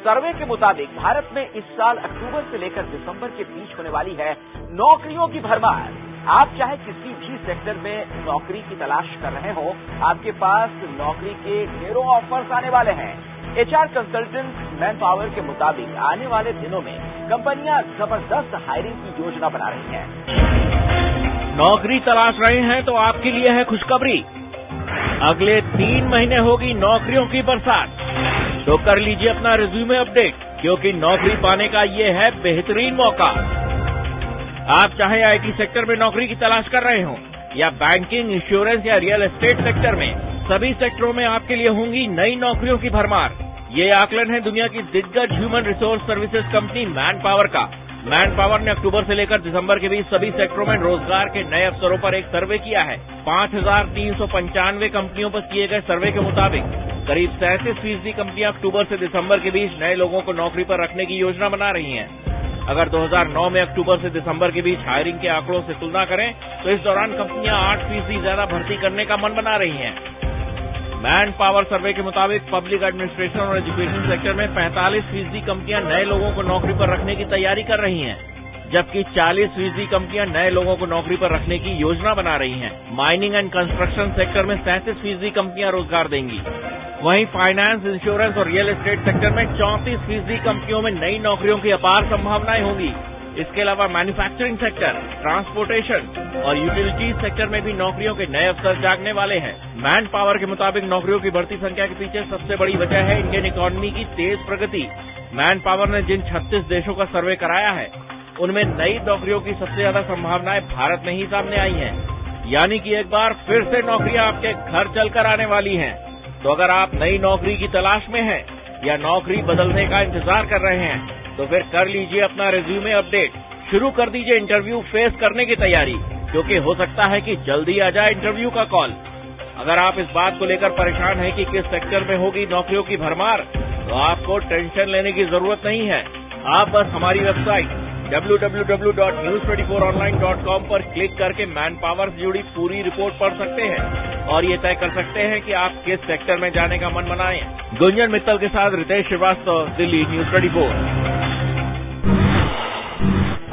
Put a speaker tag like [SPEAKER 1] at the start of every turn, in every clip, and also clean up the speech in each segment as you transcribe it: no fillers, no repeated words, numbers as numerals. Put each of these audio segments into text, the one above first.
[SPEAKER 1] सर्वे के मुताबिक भारत में इस साल अक्टूबर से लेकर दिसंबर के बीच होने वाली है नौकरियों की भरमार। आप चाहे किसी भी सेक्टर में नौकरी की तलाश कर रहे हो, आपके पास नौकरी के ढेरों ऑफर्स आने वाले हैं। एचआर कंसल्टेंट मैन पावर के मुताबिक आने वाले दिनों में कंपनियां जबरदस्त हायरिंग की योजना बना रही हैं।
[SPEAKER 2] नौकरी तलाश रहे हैं तो आपके लिए है खुशखबरी। अगले 3 महीने होगी नौकरियों की बरसात। तो कर लीजिए अपना रिज्यूमे अपडेट, क्योंकि नौकरी पाने का ये है बेहतरीन मौका। आप चाहे आईटी सेक्टर में नौकरी की तलाश कर रहे हो या बैंकिंग, इंश्योरेंस या रियल एस्टेट सेक्टर में, सभी सेक्टरों में आपके लिए होंगी नई नौकरियों की भरमार। ये आकलन है दुनिया की दिग्गज human resource services company man power का। मैन पावर ने अक्टूबर से लेकर दिसंबर के बीच सभी सेक्टरों में रोजगार के नए अवसरों पर एक सर्वे किया है। 5395 कंपनियों पर किए गए सर्वे के मुताबिक करीब 37% कंपनियां अक्टूबर से दिसंबर के बीच नए लोगों को नौकरी पर रखने की योजना बना रही हैं। अगर 2009 में अक्टूबर से दिसंबर के बीच हायरिंग के आंकड़ों से तुलना करें तो इस दौरान कंपनियां 8% ज्यादा भर्ती करने का मन बना रही हैं। मैन पावर सर्वे के मुताबिक पब्लिक एडमिनिस्ट्रेशन और एजुकेशन सेक्टर में 45% कंपनियां नए लोगों को नौकरी पर रखने की तैयारी कर रही हैं, जबकि 40% कंपनियां नए लोगों को नौकरी पर रखने की योजना बना रही हैं। माइनिंग एंड कंस्ट्रक्शन सेक्टर में 37% कंपनियां रोजगार देंगी। वहीं फाइनेंस, इंश्योरेंस और रियल एस्टेट सेक्टर में 34% कंपनियों में नई नौकरियों की अपार संभावनाएं होंगी। इसके अलावा मैन्युफैक्चरिंग सेक्टर, ट्रांसपोर्टेशन और यूटिलिटीज सेक्टर में भी नौकरियों के नए अवसर जागने वाले हैं। मैन पावर के मुताबिक नौकरियों की बढ़ती संख्या के पीछे सबसे बड़ी वजह है इंडियन इकोनॉमी की तेज प्रगति। मैन पावर ने जिन 36 देशों का सर्वे कराया है, उनमें नई नौकरियों की सबसे ज्यादा संभावनाएं भारत में ही सामने आई हैं। यानी कि एक बार फिर से नौकरियां आपके घर चलकर आने वाली हैं। तो अगर आप नई नौकरी की तलाश में हैं या नौकरी बदलने का इंतजार कर रहे हैं, तो फिर कर लीजिए अपना रिज्यूमे अपडेट। शुरू कर दीजिए इंटरव्यू फेस करने की तैयारी, क्योंकि हो सकता है कि जल्दी आ जाए इंटरव्यू का कॉल। अगर आप इस बात को लेकर परेशान हैं कि किस सेक्टर में होगी नौकरियों की भरमार, तो आपको टेंशन लेने की जरूरत नहीं है। आप बस हमारी वेबसाइट www.news24online.com पर क्लिक करके मैन पावर से जुड़ी पूरी रिपोर्ट पढ़ सकते हैं और ये तय कर सकते हैं कि आप किस सेक्टर में जाने का मन बनाएं। गुंजन मित्तल के साथ रितेश श्रीवास्तव, दिल्ली, News 24।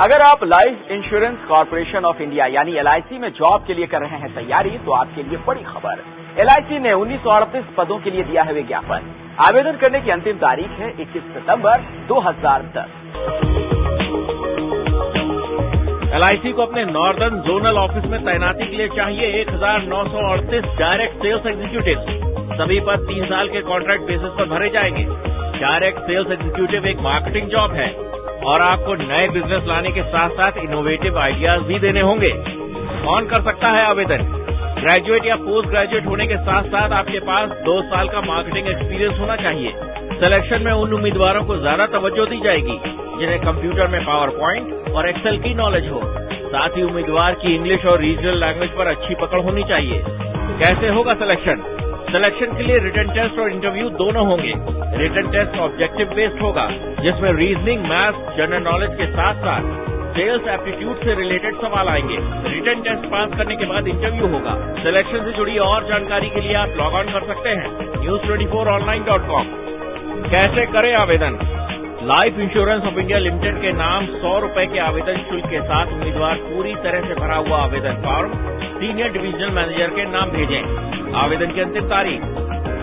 [SPEAKER 1] अगर आप life insurance corporation of India यानी LIC में जॉब के लिए कर रहे हैं तैयारी, तो आपके लिए बड़ी खबर। LIC ने 1938 पदों के लिए दिया है विज्ञापन। आवेदन करने की अंतिम तारीख है 21 सितंबर 2010।
[SPEAKER 2] LIC को अपने नॉर्दर्न जोनल ऑफिस में तैनाती के लिए चाहिए 1938 डायरेक्ट सेल्स एग्जीक्यूटिव। सभी पद 3 साल के कॉन्ट्रैक्ट बेसिस पर भरे जाएंगे। डायरेक्ट सेल्स एग्जीक्यूटिव एक मार्केटिंग जॉब है और आपको नए बिजनेस लाने के साथ साथ इनोवेटिव आइडियाज भी देने होंगे। कौन कर सकता है आवेदन? ग्रेजुएट या पोस्ट ग्रेजुएट होने के साथ साथ आपके पास 2 साल का मार्केटिंग एक्सपीरियंस होना चाहिए। सिलेक्शन में उन उम्मीदवारों को ज्यादा तवज्जो दी जाएगी जिन्हें कंप्यूटर में पावर पॉइंट और एक्सेल की नॉलेज हो। साथ ही उम्मीदवार की इंग्लिश और रीजनल लैंग्वेज पर अच्छी पकड़ होनी चाहिए। कैसे होगा सिलेक्शन? सिलेक्शन के लिए रिटन टेस्ट और इंटरव्यू दोनों होंगे। रिटन टेस्ट ऑब्जेक्टिव बेस्ड होगा, जिसमें रीजनिंग, मैथ्स, जनरल नॉलेज के साथ साथ सेल्स एप्टीट्यूड से रिलेटेड सवाल आएंगे। रिटन टेस्ट पास करने के बाद इंटरव्यू होगा। सिलेक्शन से जुड़ी और जानकारी के लिए आप लॉग ऑन कर सकते हैं news24online.com। कैसे करें आवेदन? Life insurance of India limited के नाम 100 रुपए के आवेदन शुल्क के साथ उम्मीदवार पूरी तरह से भरा हुआ आवेदन फॉर्म सीनियर डिविजनल मैनेजर के नाम भेजें। आवेदन की अंतिम तारीख।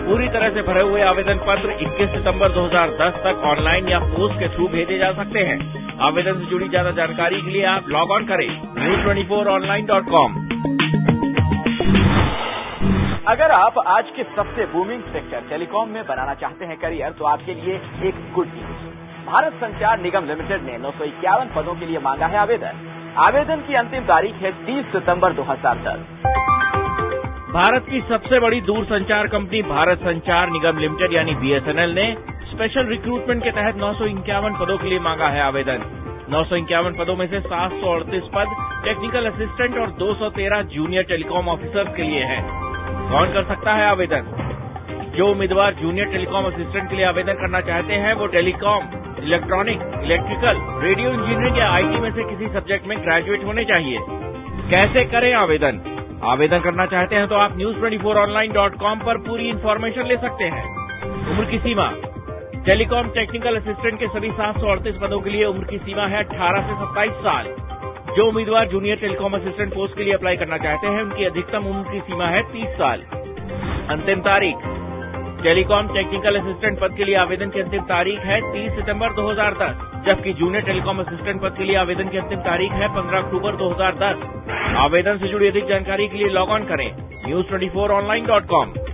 [SPEAKER 2] पूरी तरह से भरे हुए आवेदन पत्र 21 सितंबर 2010 तक ऑनलाइन या पोस्ट के थ्रू भेजे जा सकते हैं। आवेदन से जुड़ी ज्यादा जानकारी के लिए आप लॉग ऑन करें news24online.com।
[SPEAKER 1] अगर आप आज के सबसे बूमिंग सेक्टर टेलीकॉम में बनाना चाहते हैं करियर, तो आपके लिए एक गुड न्यूज। भारत संचार निगम लिमिटेड ने 951 पदों के लिए मांगा है आवेदन। आवेदन की अंतिम तारीख है 30 सितंबर 2010।
[SPEAKER 2] भारत की सबसे बड़ी दूरसंचार कंपनी भारत संचार निगम लिमिटेड यानी BSNL ने स्पेशल रिक्रूटमेंट के तहत 951 पदों के लिए मांगा है आवेदन। 951 पदों में से 738 पद टेक्निकल असिस्टेंट और 213 जूनियर टेलीकॉम ऑफिसर्स के लिए हैं। कौन कर सकता है आवेदन? जो उम्मीदवार जूनियर टेलीकॉम असिस्टेंट के लिए आवेदन करना चाहते हैं, वो telecom, electronic, electrical, radio engineering या IT में से किसी सब्जेक्ट में ग्रेजुएट होने चाहिए। कैसे करें आवेदन? आवेदन करना चाहते हैं तो आप news24online.com पर पूरी इन्फॉर्मेशन ले सकते हैं। उम्र की सीमा टेलीकॉम टेक्निकल असिस्टेंट के सभी 738 पदों के लिए उम्र की सीमा है 18 से 27 साल। जो उम्मीदवार जूनियर टेलीकॉम असिस्टेंट पोस्ट के लिए अप्लाई करना चाहते हैं, उनकी अधिकतम उम्र की सीमा है 30 साल। अंतिम तारीख, टेलीकॉम टेक्निकल असिस्टेंट पद के लिए आवेदन की अंतिम तारीख है 30 सितंबर 2010, जबकि जूनियर टेलीकॉम असिस्टेंट पद के लिए आवेदन की अंतिम तारीख है 15 अक्टूबर 2010। आवेदन से जुड़ी अधिक जानकारी के लिए लॉग ऑन करें news24online.com।